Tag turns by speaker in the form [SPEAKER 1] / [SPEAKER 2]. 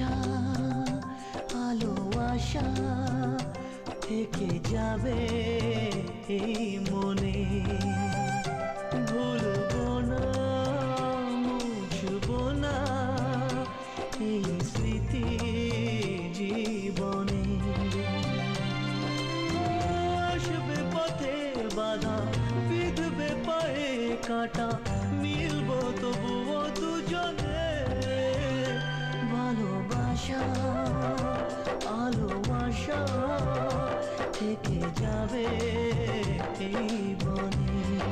[SPEAKER 1] আশা আলো আশা থেকে যাবে এই মনে, ভুলবো না মুছবো না এই স্মৃতি জীবনে। আসবে পথের বাধা, বিঁধবে পায়ে কাঁটা, মিলবো তবুও দুজনে। ভালোবাসা আলো আশা থেকে যাবে এই বনে।